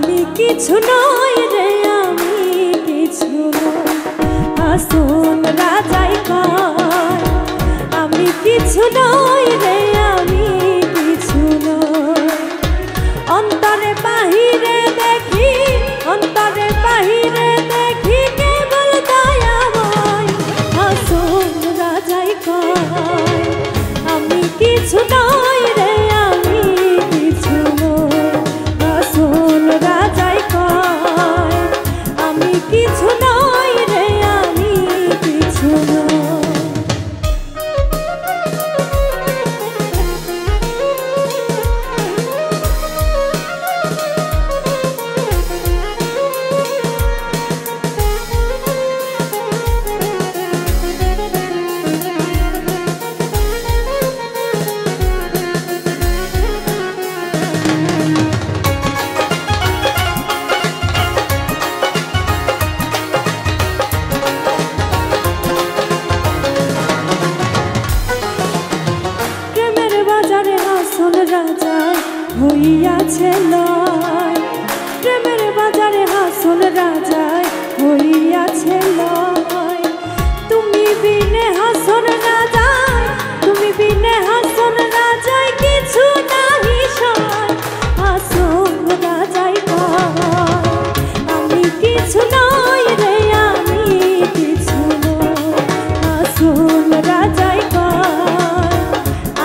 আমি কিছু নই রে, আমি কিছু নই। আসল রাজাই কয় আমি কিছু নই রে, আমি কিছু নই। অন্তরে বাহিরে দেখি, অন্তরে বাহিরে দেখি কেবল দয়াময়। আসল রাজাই কয় আমি কিছু নই রে, আমি কিছু নই। আসল রাজাই কয় আমি কিছু নই রে, আমি কিছু নই। রাজায় হইয়াছে লয়, প্রেমের বাজারে হাসল রাজায় হইয়াছে লয়। তুমি বিনে হাসল রাজায়, তুমি বিনে হাসল রাজায় কিছু নাহি সয়। হাসল রাজায় কয় আমি কিছু নই রে, আমি কিছু নই। হাসল রাজায় কয়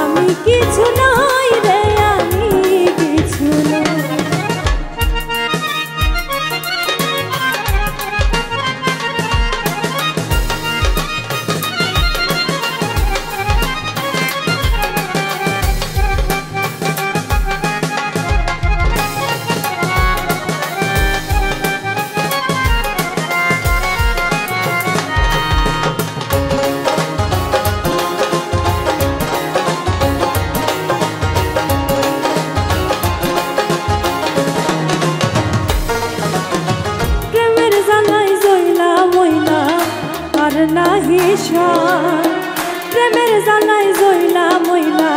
আমি কিছু নই রে, আমি কিছু নই। নাহি সয়, প্রেমের জ্বালায় জইলা মইলা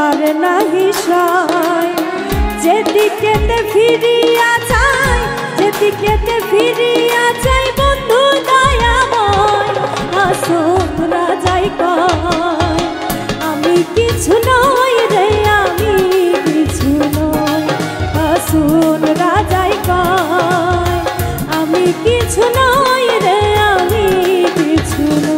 আর নাহি সয়। যেদিকেতে ফিরিয়া চাই, যেদিকেতে ফিরিয়া চাই বন্ধু দয়াময়। আসল রাজাই কয় আমি কিছু নই রে, আমি কিছু নই। আসল রাজাই কয় আমি কিছু নই রে, আমি কিছু নই।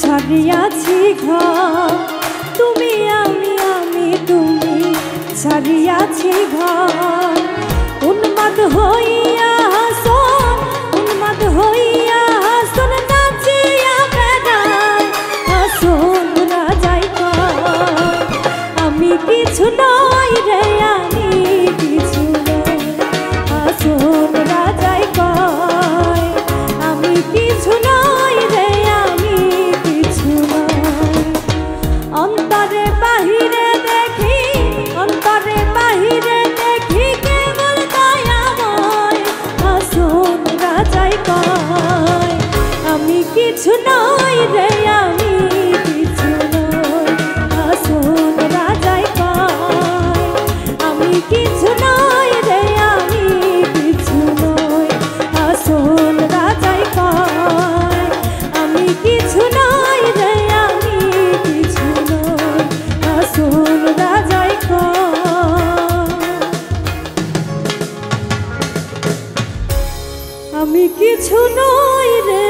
ছাড়িয়াছি ঘর, তুমি আমি তুমি ছাড়িয়াছি ঘর। উন্মাদ হইয়া হাসন, উন্মাদ হইয়া হাসন নাচিয়া বেড়ায়। হাসন রাজাই কয় আমি কিছু নই রে, আমি কিছু নই। হাসন রাজাই কয় আমি কিছু নই রে, আমি কিছু নই। অন্তরে বাহিরে দেখি, অন্তরে বাহিরে দেখি কেবল দয়াময়। হাসন রাজাই কয় আমি কিছু নই রে, আমি কিছু নই। হাসন রাজাই কয় আমি কিছু নই রে, আমি কিছু নই। হাসন রাজাই কয় আমি কিছু নই রে, আমি কিছু নই। আসল রাজাই কয় আমি কিছু নই রে।